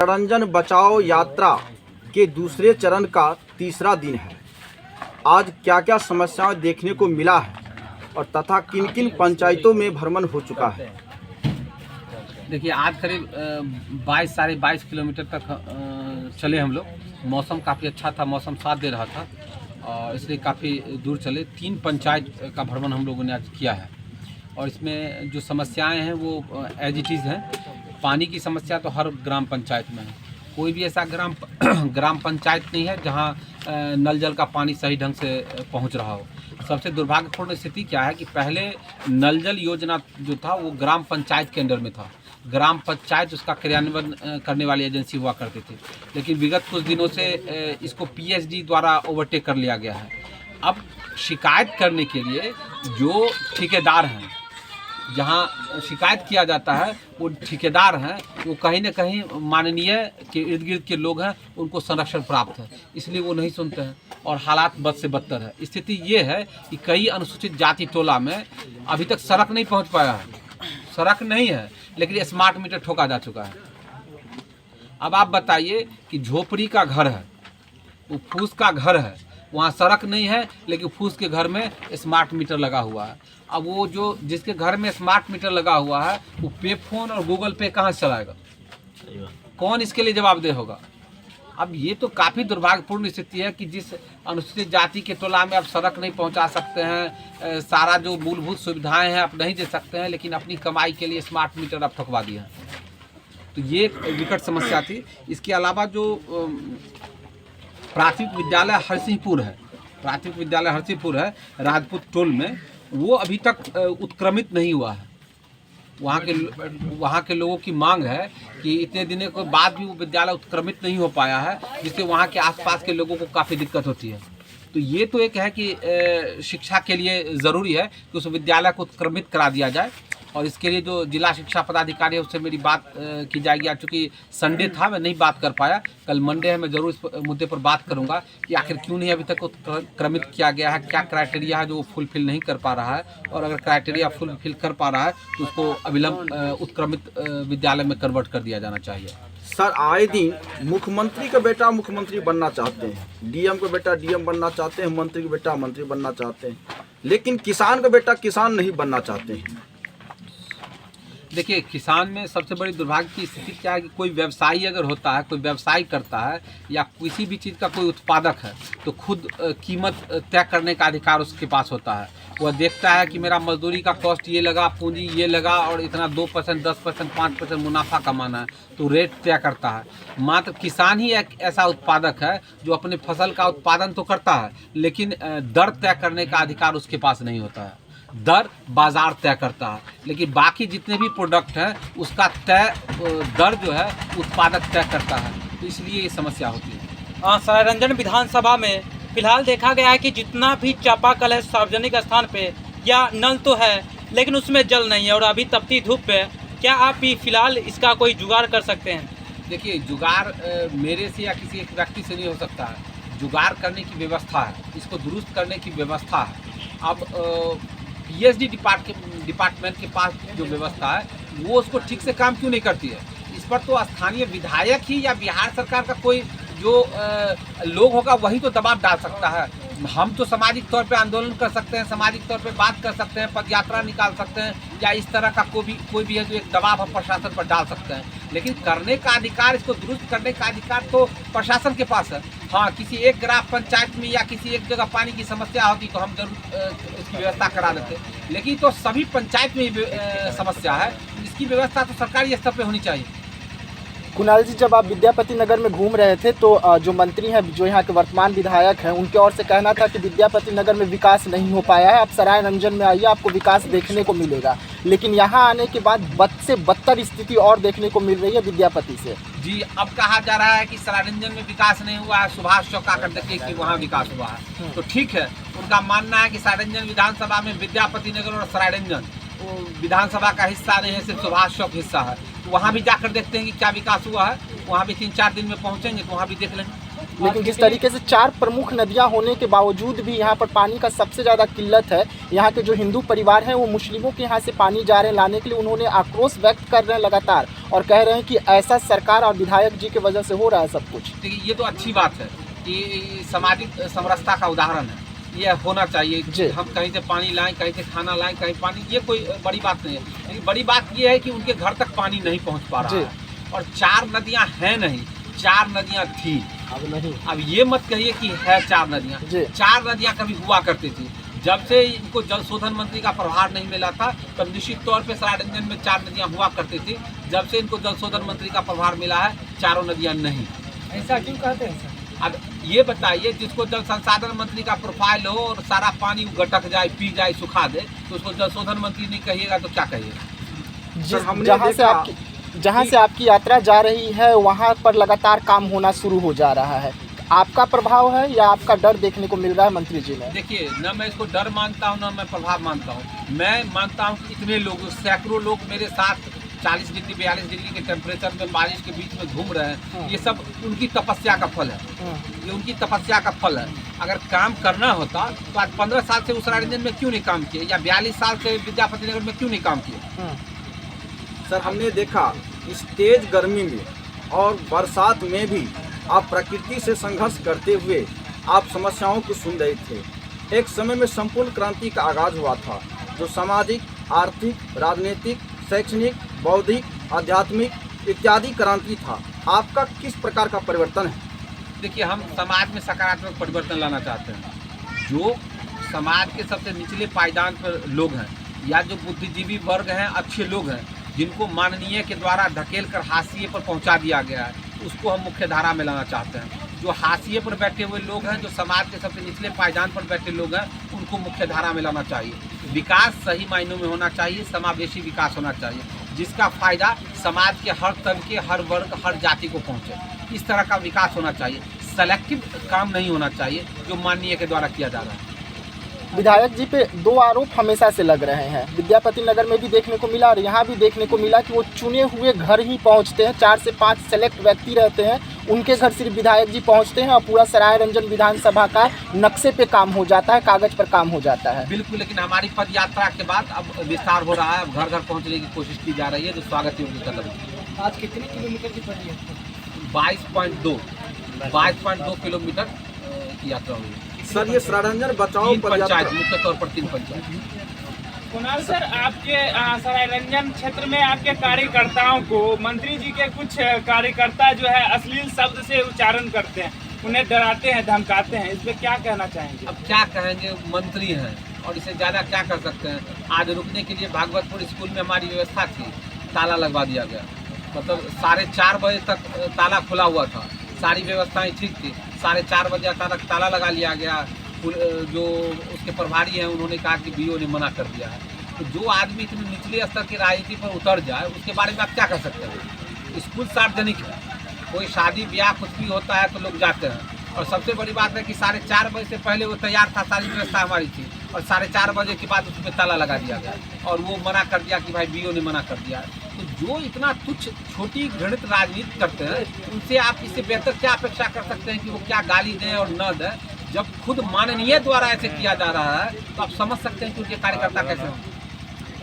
सरायरंजन बचाओ यात्रा के दूसरे चरण का तीसरा दिन है। आज क्या क्या समस्याएं देखने को मिला है और तथा किन किन पंचायतों में भ्रमण हो चुका है। देखिए, आज करीब 22-22.5 किलोमीटर तक चले हम लोग। मौसम काफ़ी अच्छा था, मौसम साथ दे रहा था और इसलिए काफ़ी दूर चले। 3 पंचायत का भ्रमण हम लोगों ने आज किया है और इसमें जो समस्याएं हैं वो एज इट इज़ हैं। पानी की समस्या तो हर ग्राम पंचायत में है। कोई भी ऐसा ग्राम पंचायत नहीं है जहां नल जल का पानी सही ढंग से पहुंच रहा हो। सबसे दुर्भाग्यपूर्ण स्थिति क्या है कि पहले नल जल योजना जो था वो ग्राम पंचायत के अंडर में था। ग्राम पंचायत उसका क्रियान्वयन करने वाली एजेंसी हुआ करती थी, लेकिन विगत कुछ दिनों से इसको पीएचडी द्वारा ओवरटेक कर लिया गया है। अब शिकायत करने के लिए जो ठेकेदार हैं, जहां शिकायत किया जाता है वो ठेकेदार हैं, वो कहीं ना कहीं माननीय के इर्द गिर्द के लोग हैं, उनको संरक्षण प्राप्त है, इसलिए वो नहीं सुनते हैं और हालात बद से बदतर है। स्थिति ये है कि कई अनुसूचित जाति टोला में अभी तक सड़क नहीं पहुंच पाया है। सड़क नहीं है लेकिन स्मार्ट मीटर ठोका जा चुका है। अब आप बताइए कि झोपड़ी का घर है, वो फूस का घर है, वहाँ सड़क नहीं है लेकिन फूस के घर में स्मार्ट मीटर लगा हुआ है। अब वो जो जिसके घर में स्मार्ट मीटर लगा हुआ है वो पे फोन और गूगल पे कहाँ से चलाएगा? कौन इसके लिए जवाबदेह होगा? अब ये तो काफ़ी दुर्भाग्यपूर्ण स्थिति है कि जिस अनुसूचित जाति के टोला में आप सड़क नहीं पहुंचा सकते हैं, सारा जो मूलभूत सुविधाएं हैं आप नहीं दे सकते हैं, लेकिन अपनी कमाई के लिए स्मार्ट मीटर आप ठुकवा दिए हैं। तो ये एक विकट समस्या थी। इसके अलावा जो प्राथमिक विद्यालय हरसिंहपुर है, राजपूत टोल में, वो अभी तक उत्क्रमित नहीं हुआ है। वहाँ के लोगों की मांग है कि इतने दिनों के बाद भी वो विद्यालय उत्क्रमित नहीं हो पाया है, जिससे वहाँ के आसपास के लोगों को काफ़ी दिक्कत होती है। तो ये तो एक है कि शिक्षा के लिए ज़रूरी है कि उस विद्यालय को उत्क्रमित करा दिया जाए और इसके लिए जो जिला शिक्षा पदाधिकारी है उससे मेरी बात की जाएगी। आज चूँकि संडे था मैं नहीं बात कर पाया, कल मंडे है, मैं ज़रूर इस मुद्दे पर बात करूंगा कि आखिर क्यों नहीं अभी तक उत्क्रमित किया गया है, क्या क्राइटेरिया है जो वो फुलफिल नहीं कर पा रहा है, और अगर क्राइटेरिया फुलफिल कर पा रहा है तो उसको अविलंब उत्क्रमित विद्यालय में कन्वर्ट कर दिया जाना चाहिए। सर, आए दिन मुख्यमंत्री का बेटा मुख्यमंत्री बनना चाहते हैं, डीएम का बेटा डीएम बनना चाहते हैं, मंत्री का बेटा मंत्री बनना चाहते हैं, लेकिन किसान का बेटा किसान नहीं बनना चाहते हैं। देखिए, किसान में सबसे बड़ी दुर्भाग्य की स्थिति क्या है कि कोई व्यवसायी अगर होता है, कोई व्यवसाय करता है या किसी भी चीज़ का कोई उत्पादक है, तो खुद कीमत तय करने का अधिकार उसके पास होता है। वह देखता है कि मेरा मजदूरी का कॉस्ट ये लगा, पूंजी ये लगा और इतना 2%, 10%, 5% मुनाफा कमाना है, तो रेट तय करता है। मात्र किसान ही एक ऐसा उत्पादक है जो अपने फसल का उत्पादन तो करता है, लेकिन दर तय करने का अधिकार उसके पास नहीं होता है। दर बाजार तय करता है, लेकिन बाकी जितने भी प्रोडक्ट हैं उसका दर जो है उत्पादक तय करता है, तो इसलिए ये समस्या होती है। सरायरंजन विधानसभा में फिलहाल देखा गया है कि जितना भी चापाकल है सार्वजनिक स्थान पे या नल तो है लेकिन उसमें जल नहीं है और अभी तपती धूप पे, क्या आप भी फिलहाल इसका कोई जुगाड़ कर सकते हैं? देखिए, जुगाड़ मेरे से या किसी एक व्यक्ति से नहीं हो सकता है। जुगाड़ करने की व्यवस्था है, इसको दुरुस्त करने की व्यवस्था है। अब पीएचडी डिपार्टमेंट के पास जो व्यवस्था है वो उसको ठीक से काम क्यों नहीं करती है? इस पर तो स्थानीय विधायक ही या बिहार सरकार का कोई जो लोग होगा वही तो दबाव डाल सकता है। हम तो सामाजिक तौर पे आंदोलन कर सकते हैं, सामाजिक तौर पे बात कर सकते हैं, पद यात्रा निकाल सकते हैं, या इस तरह का कोई भी है जो एक दबाव हम प्रशासन पर डाल सकते हैं, लेकिन करने का अधिकार, इसको दुरुस्त करने का अधिकार तो प्रशासन के पास है। हाँ, किसी एक ग्राम पंचायत में या किसी एक जगह पानी की समस्या होती तो हम जरूर इसकी व्यवस्था करा देते, लेकिन तो सभी पंचायत में समस्या है, इसकी व्यवस्था तो सरकारी स्तर पर होनी चाहिए। कुणाल जी, जब आप विद्यापति नगर में घूम रहे थे तो जो मंत्री हैं, जो यहाँ के वर्तमान विधायक हैं, उनके ओर से कहना था कि विद्यापति नगर में विकास नहीं हो पाया है, आप सरायरंजन में आइए आपको विकास देखने को मिलेगा, लेकिन यहाँ आने के बाद बद से बदतर स्थिति और देखने को मिल रही है विद्यापति से। जी, अब कहा जा रहा है कि सरायरंजन में विकास नहीं हुआ है, सुभाष चौक आकर देखिए कि वहाँ विकास हुआ है। तो ठीक है, उनका मानना है कि सरायरंजन विधानसभा में विद्यापति नगर और सरायरंजन विधानसभा का हिस्सा नहीं है, सिर्फ सुभाष चौक हिस्सा है। तो वहाँ भी जाकर देखते हैं कि क्या विकास हुआ है। वहाँ भी 3-4 दिन में पहुँचेंगे तो वहाँ भी देख लेंगे। लेकिन जिस तरीके से 4 प्रमुख नदियां होने के बावजूद भी यहाँ पर पानी का सबसे ज़्यादा किल्लत है। यहाँ के जो हिंदू परिवार हैं वो मुस्लिमों के यहाँ से पानी जा रहे हैं लाने के लिए, उन्होंने आक्रोश व्यक्त कर रहे हैं लगातार और कह रहे हैं कि ऐसा सरकार और विधायक जी की वजह से हो रहा है सब कुछ। देखिए, ये तो अच्छी बात है कि सामाजिक समरसता का उदाहरण है, ये होना चाहिए। हम कहीं से पानी लाएं, कहीं से खाना लाएं, कहीं पानी, ये कोई बड़ी बात नहीं है। लेकिन बड़ी बात ये है कि उनके घर तक पानी नहीं पहुँच पा रहा है। और 4 नदियाँ हैं नहीं, 4 नदियाँ थी, अब नहीं। अब ये मत कहिए कि है 4 नदियाँ। 4 नदियाँ कभी हुआ करती थी। जब से इनको जल शोधन मंत्री का प्रभार नहीं मिला था तब निश्चित तौर पे सरायरंजन में 4 नदियाँ हुआ करती थी। जब से इनको जल शोधन मंत्री का प्रभार मिला है, 4 नदियाँ नहीं। ऐसा क्यों कहते हैं सर? अब ये बताइए, जिसको जल संसाधन मंत्री का प्रोफाइल हो और सारा पानी गटक जाए, पी जाए, सुखा दे, तो उसको जल शोधन मंत्री नहीं कहिएगा तो क्या कहिएगा? जहाँ से आपकी यात्रा जा रही है वहाँ पर लगातार काम होना शुरू हो जा रहा है। आपका प्रभाव है या आपका डर देखने को मिल रहा है मंत्री जी में? देखिए, न मैं इसको डर मानता हूँ, न मैं प्रभाव मानता हूँ। मैं मानता हूँ कि इतने लोग, सैकड़ों लोग मेरे साथ 40 डिग्री 42 डिग्री के टेम्परेचर में बारिश के बीच में घूम रहे हैं, ये सब उनकी तपस्या का फल है। ये उनकी तपस्या का फल है। अगर काम करना होता तो आज 15 साल से उस सरायरंजन में क्यों नहीं काम किए, या 42 साल से विद्यापति नगर में क्यों नहीं काम किए? सर, हमने देखा इस तेज गर्मी में और बरसात में भी आप प्रकृति से संघर्ष करते हुए आप समस्याओं को सुन रहे थे। एक समय में संपूर्ण क्रांति का आगाज हुआ था, जो सामाजिक, आर्थिक, राजनीतिक, शैक्षणिक, बौद्धिक, आध्यात्मिक इत्यादि क्रांति था। आपका किस प्रकार का परिवर्तन है? देखिए, हम समाज में सकारात्मक परिवर्तन लाना चाहते हैं। जो समाज के सबसे निचले पायदान पर लोग हैं, या जो बुद्धिजीवी वर्ग हैं, अच्छे लोग हैं, जिनको माननीय के द्वारा धकेल कर हाशिए पर पहुंचा दिया गया है, उसको हम मुख्य धारा में लाना चाहते हैं। जो हाशिए पर बैठे हुए लोग हैं, जो समाज के सबसे निचले पायदान पर बैठे लोग हैं, उनको मुख्य धारा में लाना चाहिए। विकास सही मायनों में होना चाहिए, समावेशी विकास होना चाहिए, जिसका फायदा समाज के हर तबके, हर वर्ग, हर जाति को पहुँचे। इस तरह का विकास होना चाहिए। सेलेक्टिव काम नहीं होना चाहिए जो माननीय के द्वारा किया जा रहा है। विधायक जी पे 2 आरोप हमेशा से लग रहे हैं। विद्यापति नगर में भी देखने को मिला और यहाँ भी देखने को मिला कि वो चुने हुए घर ही पहुँचते हैं। 4 से 5 सेलेक्ट व्यक्ति रहते हैं, उनके घर सिर्फ विधायक जी पहुँचते हैं और पूरा सरायरंजन विधानसभा का नक्शे पे काम हो जाता है, कागज पर काम हो जाता है। बिल्कुल, लेकिन हमारी पद यात्रा के बाद अब विस्तार हो रहा है, अब घर घर पहुँचने की कोशिश की जा रही है, जो स्वागत योग्य कदम है। आज कितने किलोमीटर की पड़ी है? 22.2 किलोमीटर की यात्रा हुई है। सर, ये सरायरंजन बचाओ 3 पंचायत, मुख्य तौर पर 3 पंचायत। कुणाल सर, आपके सरायरंजन क्षेत्र में आपके कार्यकर्ताओं को मंत्री जी के कुछ कार्यकर्ता जो है अश्लील शब्द से उच्चारण करते हैं, उन्हें डराते हैं, धमकाते हैं, इस पर क्या कहना चाहेंगे? अब क्या कहेंगे, मंत्री हैं और इससे ज़्यादा क्या कर सकते हैं। आज रुकने के लिए भागवतपुर स्कूल में हमारी व्यवस्था थी, ताला लगवा दिया गया। मतलब 4:30 बजे तक ताला खुला हुआ था, सारी व्यवस्थाएं ठीक थी। 4:30 बजे तक ताला लगा लिया गया। जो उसके प्रभारी हैं उन्होंने कहा कि बीओ ने मना कर दिया है। तो जो आदमी इतने निचले स्तर की राजनीति पर उतर जाए, उसके बारे में आप क्या कर सकते हैं? स्कूल सार्वजनिक है, कोई शादी ब्याह कुछ भी होता है तो लोग जाते हैं। और सबसे बड़ी बात है कि 4:30 बजे से पहले वो तैयार था, सारी व्यवस्था हमारी थी, और 4:30 बजे के बाद उसमें ताला लगा दिया गया और वो मना कर दिया कि भाई बीओ ने मना कर दिया है। तो जो इतना तुच्छ छोटी घृणित राजनीति करते हैं, उनसे आप इससे बेहतर क्या अपेक्षा कर सकते हैं कि वो क्या गाली दें और न दें? जब खुद माननीय द्वारा ऐसे किया जा रहा है तो आप समझ सकते हैं कि उनके कार्यकर्ता कैसे हैं।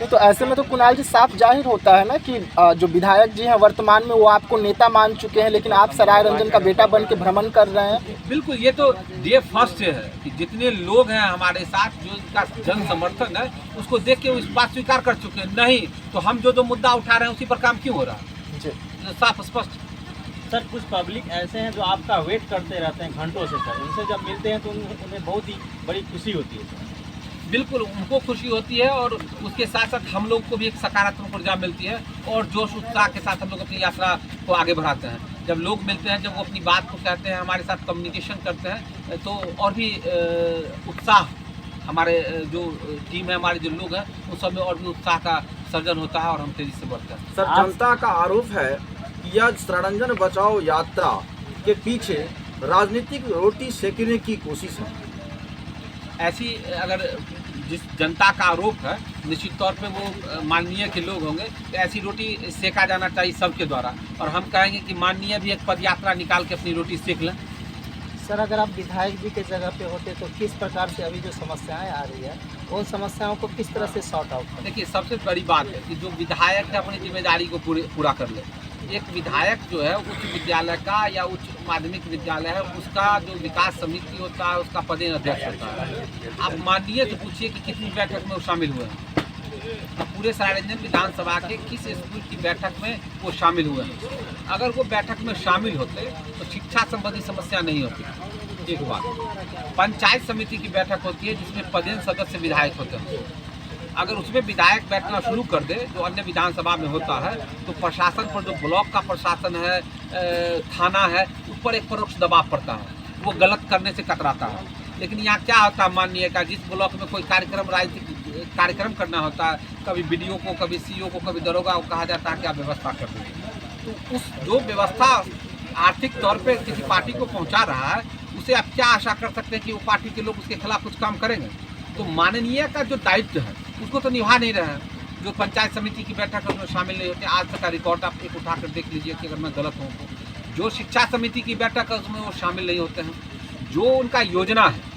तो ऐसे में तो कुणाल जी साफ जाहिर होता है ना कि जो विधायक जी हैं वर्तमान में वो आपको नेता मान चुके हैं, लेकिन आप सरायरंजन का बेटा बन के भ्रमण कर रहे हैं। बिल्कुल, ये तो डे फर्स्ट से है कि जितने लोग हैं हमारे साथ, जो इनका जन समर्थन है, उसको देख के वो इस बात स्वीकार कर चुके हैं। नहीं तो हम जो मुद्दा उठा रहे हैं उसी पर काम क्यों हो रहा है? साफ स्पष्ट। सर, कुछ पब्लिक ऐसे हैं जो आपका वेट करते रहते हैं घंटों से सर, उनसे जब मिलते हैं तो उन्हें बहुत ही बड़ी खुशी होती है सर। बिल्कुल, उनको खुशी होती है और उसके साथ साथ हम लोग को भी एक सकारात्मक ऊर्जा मिलती है और जोश उत्साह के साथ हम लोग अपनी यात्रा को आगे बढ़ाते हैं। जब लोग मिलते हैं, जब वो अपनी बात को कहते हैं, हमारे साथ कम्युनिकेशन करते हैं, तो और भी उत्साह, हमारे जो टीम है, हमारे जो लोग हैं, उन सब में और भी उत्साह का सर्जन होता है और हम तेज़ी से बढ़ते हैं। सर, जनता का आरोप है कि यह सरायरंजन बचाओ यात्रा के पीछे राजनीतिक रोटी सेकने की कोशिश है। ऐसी अगर जिस जनता का आरोप है, निश्चित तौर पे वो माननीय के लोग होंगे, तो ऐसी रोटी सेका जाना चाहिए सबके द्वारा। और हम कहेंगे कि माननीय भी एक पद यात्रा निकाल के अपनी रोटी सेक लें। सर अगर आप विधायक जी के जगह पे होते तो किस प्रकार से अभी जो समस्याएं आ रही है उन समस्याओं को किस तरह से सॉर्ट आउट करें? देखिए, सबसे बड़ी बात है कि जो विधायक है अपनी जिम्मेदारी को पूरा कर ले। एक विधायक जो है उच्च विद्यालय का या उच्च माध्यमिक विद्यालय है, उसका जो विकास समिति होता है उसका पदेन अध्यक्ष होता है। आप माननीय से पूछिए कि कितनी बैठक में वो शामिल हुए हैं। अब पूरे सरायरंजन विधानसभा के किस स्कूल की बैठक में वो शामिल हुए हैं। अगर वो बैठक में शामिल होते तो शिक्षा संबंधी समस्या नहीं होती। एक बात, पंचायत समिति की बैठक होती है जिसमें पदेन सदस्य विधायक होते हैं। अगर उसमें विधायक बैठना शुरू कर दे जो अन्य विधानसभा में होता है तो प्रशासन पर, जो ब्लॉक का प्रशासन है, थाना है, उस पर एक परोक्ष दबाव पड़ता है, वो गलत करने से कतराता है। लेकिन यहाँ क्या होता है, माननीय का जिस ब्लॉक में कोई राजनीतिक कार्यक्रम करना होता है, कभी बीडीओ को, कभी सीईओ को, कभी दरोगा को कहा जाता है कि आप व्यवस्था कर दीजिए। तो उस जो व्यवस्था आर्थिक तौर पे किसी पार्टी को पहुंचा रहा है, उसे आप क्या आशा कर सकते हैं कि वो पार्टी के लोग उसके खिलाफ कुछ काम करेंगे? तो माननीय का जो दायित्व है उसको तो निभा नहीं रहे हैं। जो पंचायत समिति की बैठक है उसमें शामिल नहीं होते। आज तक का रिकॉर्ड आप एक उठा कर देख लीजिए कि अगर मैं गलत हूँ तो। जो शिक्षा समिति की बैठक है उसमें वो शामिल नहीं होते हैं। जो उनका योजना है,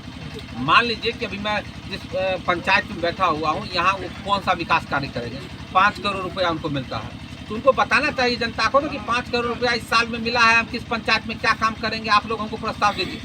मान लीजिए कि अभी मैं जिस पंचायत में बैठा हुआ हूँ, यहाँ वो कौन सा विकास कार्य करेंगे, 5 करोड़ रुपया उनको मिलता है, तो उनको बताना चाहिए जनता को ना कि 5 करोड़ रुपया इस साल में मिला है, हम किस पंचायत में क्या काम करेंगे, आप लोग हमको प्रस्ताव दीजिए।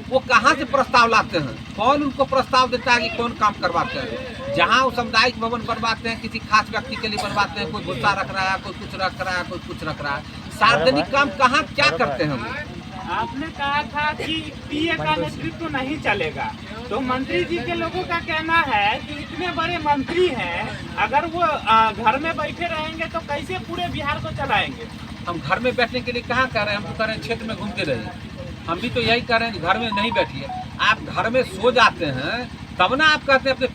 वो कहाँ से प्रस्ताव लाते हैं? कौन उनको प्रस्ताव देता है कि कौन काम करवाते हैं? जहाँ वो सामुदायिक भवन बनवाते हैं, किसी खास व्यक्ति के लिए बनवाते हैं, कोई भुट्टा रख रहा है, कोई कुछ रख रहा है, कोई कुछ रख रहा है। सार्वजनिक काम कहाँ क्या करते हैं वो? आपने कहा था कि पीए का नेतृत्व नहीं चलेगा, तो मंत्री जी के लोगों का कहना है कि इतने बड़े मंत्री हैं, अगर वो घर में बैठे रहेंगे तो कैसे पूरे बिहार को चलाएंगे? हम घर में बैठने के लिए कहाँ कह रहे हैं? हम तो कह रहे हैं क्षेत्र में घूमते रहिए। हम भी तो यही कह रहे हैं, घर में नहीं बैठिए। आप घर में सो जाते हैं तब ना आप कहते हैं अपने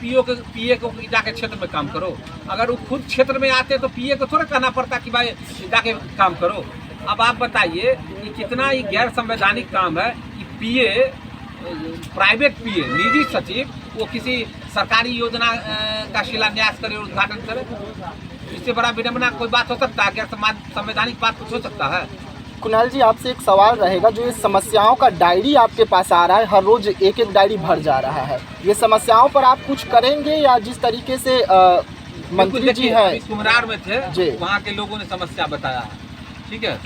पीए को जाके क्षेत्र में काम करो। अगर वो खुद क्षेत्र में आते तो पीए को थोड़ा कहना पड़ता कि भाई जाके काम करो। अब आप बताइए कि कितना ही गैर संवैधानिक काम है कि पीए, प्राइवेट पीए, निजी सचिव, वो किसी सरकारी योजना का शिलान्यास करे, उद्घाटन करे। इससे बड़ा विडम्बना कोई बात हो सकता है? गैर संवैधानिक बात कुछ हो सकता है? कुणाल जी, आपसे एक सवाल रहेगा। जो ये समस्याओं का डायरी आपके पास आ रहा है, हर रोज एक एक डायरी भर जा रहा है, ये समस्याओं पर आप कुछ करेंगे या जिस तरीके से मंत्री जी हैं कुमरार में थे, वहाँ के लोगों ने समस्या बताया है, ठीक है,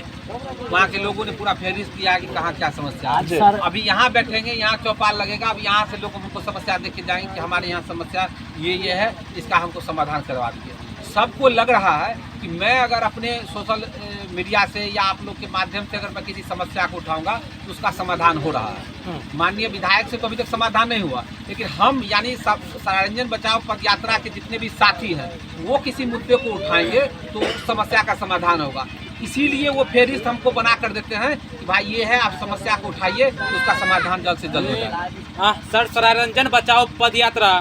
वहाँ के लोगों ने पूरा फेरिस्त किया कि कहाँ क्या समस्या है। अभी यहाँ बैठेंगे, यहाँ चौपाल लगेगा, अब यहाँ से लोग हमको समस्या देख के जाएंगे कि हमारे यहाँ समस्या ये है, इसका हमको समाधान करवा दीजिए। सबको लग रहा है कि मैं अगर अपने सोशल मीडिया से या आप लोग के माध्यम से अगर मैं किसी समस्या को उठाऊंगा तो उसका समाधान हो रहा है। माननीय विधायक से तो अभी तक समाधान नहीं हुआ, लेकिन हम यानी सरायरंजन बचाओ पद यात्रा के जितने भी साथी हैं वो किसी मुद्दे को उठाएंगे तो उस समस्या का समाधान होगा। इसीलिए वो फेरिस्त हमको बना कर देते हैं कि भाई ये है, आप समस्या को उठाइए तो उसका समाधान जल्द से जल्द हो जाएगा। सर, सरायरंजन बचाओ पद यात्रा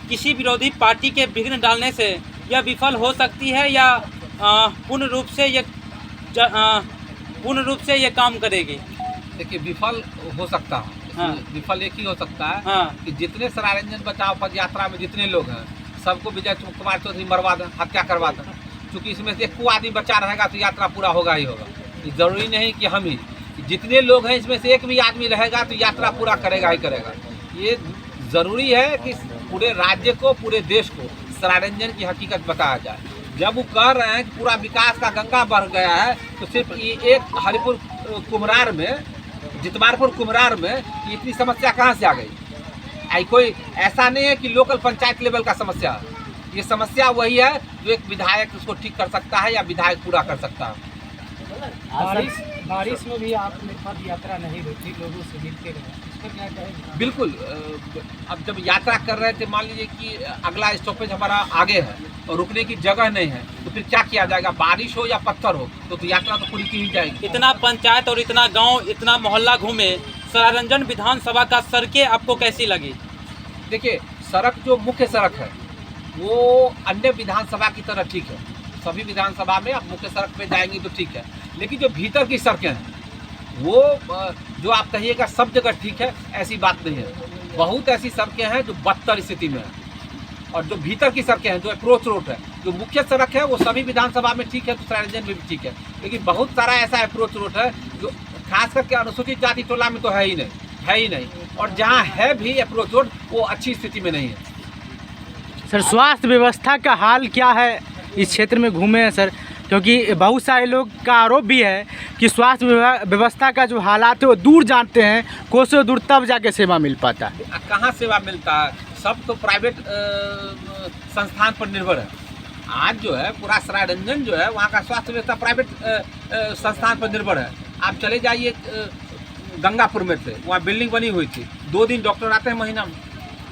किसी विरोधी पार्टी के विघ्न डालने से यह विफल हो सकती है या पूर्ण रूप से ये काम करेगी? देखिए, विफल हो सकता है। हाँ। विफल एक ही हो सकता है, हाँ। कि जितने सरायरंजन बचाओ पद यात्रा में जितने लोग हैं सबको विजय कुमार चौधरी मरवा दें, हत्या करवा दें। क्योंकि इसमें से एक को आदमी बचा रहेगा तो यात्रा पूरा होगा ही होगा। ये जरूरी नहीं कि हम ही, जितने लोग हैं इसमें से एक भी आदमी रहेगा तो यात्रा पूरा करेगा ही करेगा। ये जरूरी है कि पूरे राज्य को, पूरे देश को सरायरंजन की हकीकत बताया जाए। जब वो कह रहे हैं कि पूरा विकास का गंगा बढ़ गया है, तो सिर्फ एक हरिपुर कुमरार में, जितवारपुर कुमरार में इतनी समस्या कहाँ से आ गई? कोई ऐसा नहीं है कि लोकल पंचायत लेवल का समस्या है। ये समस्या वही है जो एक विधायक उसको ठीक कर सकता है या विधायक पूरा कर सकता है। बारिश में भी आपने पद यात्रा नहीं रुकी, लोगों से मिलते रहे, इस पर क्या कहेंगे? बिल्कुल। अब जब यात्रा कर रहे थे, मान लीजिए कि अगला स्टॉपेज हमारा आगे है और रुकने की जगह नहीं है, तो फिर क्या किया जाएगा? बारिश हो या पत्थर हो तो यात्रा तो पूरी की ही जाएगी। इतना पंचायत और इतना गांव, इतना मोहल्ला घूमे, सरायरंजन विधानसभा का सड़कें आपको कैसी लगी? देखिए, सड़क जो मुख्य सड़क है वो अन्य विधानसभा की तरह ठीक है। सभी विधानसभा में आप मुख्य सड़क पे जाएंगे तो ठीक है, लेकिन जो भीतर की सड़कें हैं वो जो आप कहिएगा सब जगह ठीक है, ऐसी बात नहीं है। बहुत ऐसी सड़कें हैं जो बदतर स्थिति में है, और जो भीतर की सड़कें हैं, जो अप्रोच रोड है, जो मुख्य सड़क है वो सभी विधानसभा में ठीक है, तो सरायरंजन में भी ठीक है। लेकिन बहुत सारा ऐसा अप्रोच रोड है जो खास करके अनुसूचित जाति टोला में तो है ही नहीं। है ही नहीं, और जहाँ है भी अप्रोच रोड वो अच्छी स्थिति में नहीं है। सर स्वास्थ्य व्यवस्था का हाल क्या है इस क्षेत्र में घूमे हैं सर, क्योंकि बहुत सारे लोग का आरोप भी है कि स्वास्थ्य व्यवस्था का जो हालात है वो दूर जानते हैं, कोसों दूर तब जाके सेवा मिल पाता है। कहाँ सेवा मिलता है, सब तो प्राइवेट संस्थान पर निर्भर है। आज जो है पूरा सरायरंजन जो है वहाँ का स्वास्थ्य व्यवस्था प्राइवेट संस्थान पर निर्भर है। आप चले जाइए गंगापुर में थे, वहाँ बिल्डिंग बनी हुई थी, 2 दिन डॉक्टर आते हैं महीना में।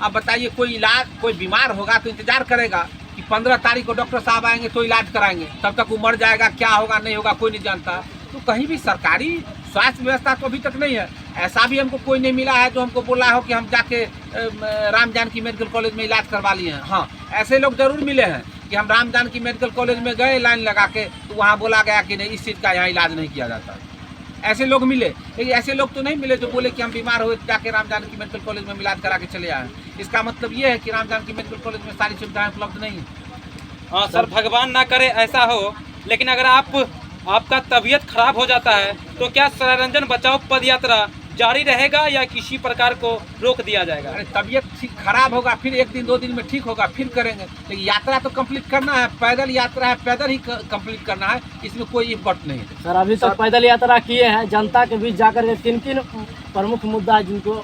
आप बताइए कोई बीमार होगा तो इंतजार करेगा कि 15 तारीख को डॉक्टर साहब आएंगे तो इलाज कराएंगे, तब तक वो मर जाएगा, क्या होगा नहीं होगा कोई नहीं जानता। तो कहीं भी सरकारी स्वास्थ्य व्यवस्था तो अभी तक नहीं है। ऐसा भी हमको कोई नहीं मिला है जो हमको बोला हो कि हम जाके राम जानकी मेडिकल कॉलेज में इलाज करवा लिए हैं। हाँ, ऐसे लोग जरूर मिले हैं कि हम राम जानकी मेडिकल कॉलेज में गए लाइन लगा के, तो वहाँ बोला गया कि नहीं इस चीज़ का यहाँ इलाज नहीं किया जाता। ऐसे लोग मिले, लेकिन ऐसे लोग तो नहीं मिले जो बोले कि हम बीमार हुए जाके राम जानकी मेडिकल कॉलेज में इलाज करा के चले आए। इसका मतलब ये है कि राम जानकी मेडिकल कॉलेज में सारी सुविधाएं उपलब्ध नहीं है। हाँ सर, भगवान ना करे ऐसा हो, लेकिन अगर आपका तबीयत खराब हो जाता है तो क्या सरायरंजन बचाओ पद यात्रा जारी रहेगा या किसी प्रकार को रोक दिया जाएगा? अरे तबीयत खराब होगा, फिर 1 दिन 2 दिन में ठीक होगा, फिर करेंगे, लेकिन यात्रा तो कंप्लीट करना है। पैदल यात्रा है, पैदल ही कंप्लीट करना है, इसमें कोई इम्पोर्ट नहीं है। सर अभी तक पैदल यात्रा किए हैं, जनता के बीच जाकर के 3 प्रमुख मुद्दा है जिनको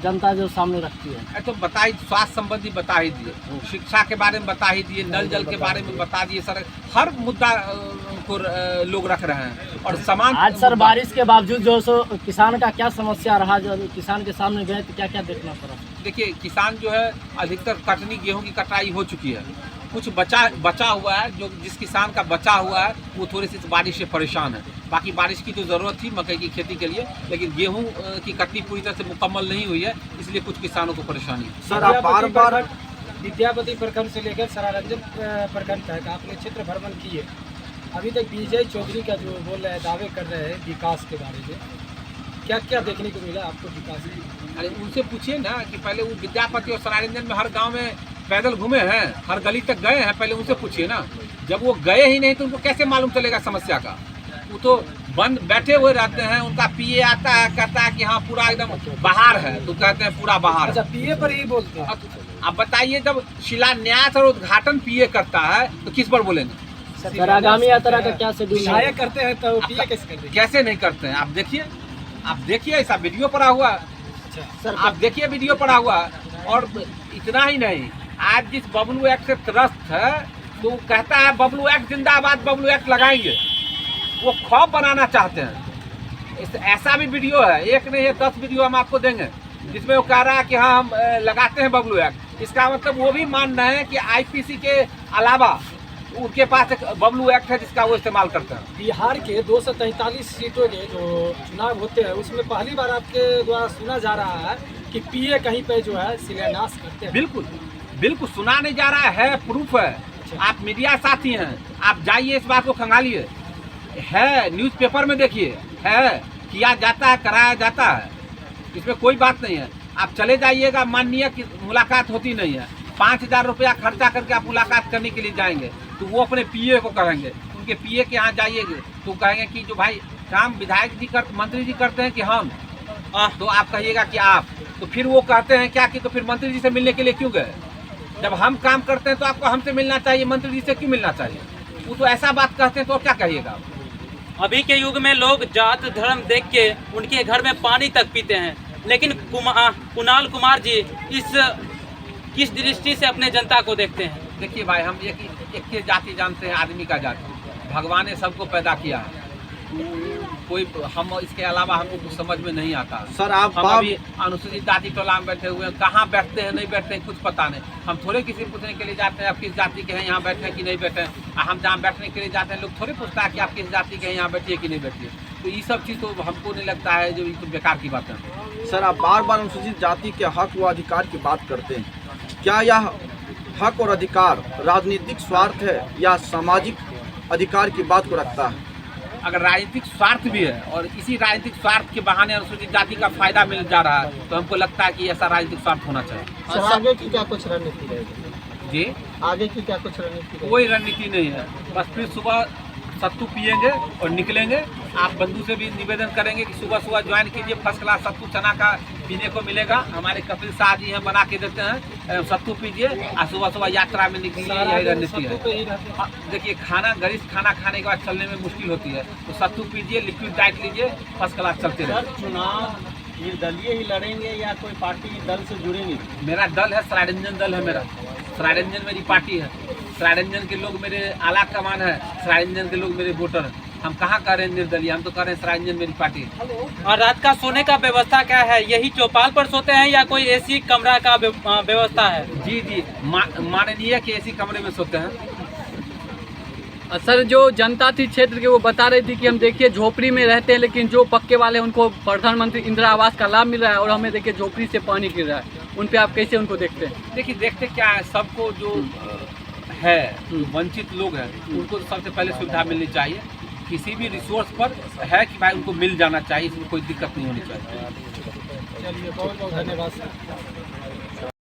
जनता जो सामने रखती है। तो बता ही, स्वास्थ्य संबंधी बता ही दिए, शिक्षा के बारे में बता ही दिए, नल जल के बारे में बता दिए। सर हर मुद्दा को लोग रख रहे हैं और समान। आज सर बारिश के बावजूद जो सो किसान का क्या समस्या रहा, जो किसान के सामने गए तो क्या क्या देखना पड़ा? देखिए किसान जो है अधिकतर कटनी, गेहूं की कटाई हो चुकी है, कुछ बचा हुआ है। जो जिस किसान का बचा हुआ है वो थोड़ी सी बारिश से परेशान है। बाकी बारिश की तो ज़रूरत थी मकई की खेती के लिए, लेकिन गेहूं की कटनी पूरी तरह से मुकम्मल नहीं हुई है, इसलिए कुछ किसानों को परेशानी है। सर आप बार विद्यापति प्रखंड से लेकर सरायरंजन प्रखंड तक आपने क्षेत्र भ्रमण किए, अभी तक विजय चौधरी का जो बोल रहे हैं, दावे कर रहे हैं विकास के बारे में, क्या क्या देखने को मिला आपको विकास में? अरे उनसे पूछिए ना कि पहले वो विद्यापति और सरायरंजन में हर गांव में पैदल घूमे हैं, हर गली तक गए हैं, पहले उनसे पूछिए ना। जब वो गए ही नहीं तो उनको कैसे मालूम चलेगा समस्या का? वो तो बंद बैठे हुए रहते हैं, उनका पीए आता है कहता है कि हाँ पूरा एकदम बाहर है, तो कहते हैं पूरा बाहर। अच्छा, पीए पर ही बोलते हैं। अब बताइए जब शिलान्यास और उद्घाटन पीए करता है तो किस पर बोलेंगे? सर आगामी यात्रा का क्या शेड्यूल विधायक करते हैं तो पीए कैसे करते हैं? कैसे नहीं करते हैं? आप देखिए ऐसा वीडियो पड़ा हुआ है, सर आप देखिए वीडियो पड़ा हुआ है। और इतना ही नहीं, आज जिस बबलू एक्ट से त्रस्त है तो वो कहता है बबलू एक्ट जिंदाबाद, बबलू एक्ट लगाएंगे। वो खौफ बनाना चाहते हैं। ऐसा भी वीडियो है, एक नहीं है 10 वीडियो हम आपको देंगे जिसमें वो कह रहा है कि हाँ हम लगाते हैं बबलू एक्ट। इसका मतलब वो भी मान रहे हैं कि आईपीसी के अलावा उनके पास एक बबलू एक्ट है जिसका वो इस्तेमाल करते हैं। बिहार के 243 सीटों के जो चुनाव होते हैं उसमें पहली बार आपके द्वारा सुना जा रहा है कि पीए कहीं पे जो है शिलान्यास करते हैं। बिल्कुल बिल्कुल सुना नहीं जा रहा है, प्रूफ है। आप मीडिया साथी हैं, आप जाइए इस बात को खंगालिए, है न्यूज़पेपर में देखिए, है किया जाता है, कराया जाता है, इसमें कोई बात नहीं है। आप चले जाइएगा, माननीय की मुलाकात होती नहीं है, 5000 रुपया खर्चा करके आप मुलाकात करने के लिए जाएंगे तो वो अपने पीए को कहेंगे, उनके पीए के यहाँ जाइएगा तो कहेंगे कि जो भाई काम विधायक जी मंत्री जी करते हैं कि हम, तो आप कहिएगा कि आप, तो फिर वो कहते हैं क्या कि तो फिर मंत्री जी से मिलने के लिए क्यों गए? जब हम काम करते हैं तो आपको हमसे मिलना चाहिए, मंत्री जी से क्यों मिलना चाहिए? वो तो ऐसा बात कहते हैं तो क्या कहिएगा? अभी के युग में लोग जात धर्म देख के उनके घर में पानी तक पीते हैं, लेकिन कुणाल कुमार जी किस दृष्टि से अपने जनता को देखते हैं? देखिए भाई, हम एक जाति जानते हैं, आदमी का जाति। भगवान ने सबको पैदा किया है, कोई हम इसके अलावा हमको कुछ समझ में नहीं आता। सर आप हम अभी अनुसूचित जाति टोला में बैठे हुए हैं, कहाँ बैठते हैं नहीं बैठते हैं कुछ पता नहीं। हम थोड़े किसी पूछने के लिए जाते हैं आप किस जाति के हैं, यहाँ बैठे हैं कि नहीं बैठे हैं। हम जहाँ बैठने के लिए जाते हैं लोग थोड़े पूछता है कि आप किस जाति के हैं, यहाँ बैठिए कि नहीं बैठिए। तो ये सब चीज़ तो हमको नहीं लगता है, जो ये तो बेकार की बात है। सर आप बार बार अनुसूचित जाति के हक व अधिकार की बात करते हैं, क्या यह हक और अधिकार राजनीतिक स्वार्थ है या सामाजिक अधिकार की बात को रखता है? अगर राजनीतिक स्वार्थ भी है और इसी राजनीतिक स्वार्थ के बहाने अनुसूचित जाति का फायदा मिल जा रहा है तो हमको लगता है कि ऐसा राजनीतिक स्वार्थ होना चाहिए। सर आगे की क्या कुछ रणनीति रहेगी? जी आगे की क्या कुछ रणनीति रहेगी? कोई रणनीति नहीं है, बस फिर सुबह सत्तू पिएंगे और निकलेंगे। आप बंधु से भी निवेदन करेंगे कि सुबह सुबह ज्वाइन कीजिए, फर्स्ट क्लास सत्तू चना का पीने को मिलेगा। हमारे कपिल शाह जी हैं, बना के देते हैं, सत्तू पीजिए और सुबह सुबह यात्रा में निकलिए, यही रणनीति है। देखिए खाना गरिष्ठ खाना खाने के बाद चलने में मुश्किल होती है, तो सत्तू पीजिए, लिक्विड डाइट लीजिए, फर्स्ट क्लास चलते रहे। सर चुनाव निर्दलीय ही लड़ेंगे या कोई पार्टी दल से जुड़ेंगे? मेरा दल है सरायरंजन दल है, मेरा सरायरंजन मेरी पार्टी है। सरायरंजन के लोग मेरे आला कमान है, सरायरंजन के लोग मेरे वोटर हैं। हम कहाँ कर रहे हैं निर्दलीय, हम तो कर रहे हैं सरायरंजन मेरी पार्टी है। और रात का सोने का व्यवस्था क्या है? यही चौपाल पर सोते हैं या कोई एसी कमरा का व्यवस्था है? जी जी, माननीय के एसी कमरे में सोते हैं। सर जो जनता थी क्षेत्र के वो बता रही थी कि हम देखिए झोपड़ी में रहते हैं, लेकिन जो पक्के वाले उनको प्रधानमंत्री इंदिरा आवास का लाभ मिल रहा है और हमें देखिए झोपड़ी से पानी गिर रहा है। उन पे आप कैसे उनको देखते हैं? देखिए देखते क्या है, सबको जो है वंचित लोग हैं उनको तो सबसे पहले सुविधा मिलनी चाहिए। किसी भी रिसोर्स पर है कि भाई उनको मिल जाना चाहिए, इसमें कोई दिक्कत नहीं होनी चाहिए। चलिए बहुत बहुत धन्यवाद सर।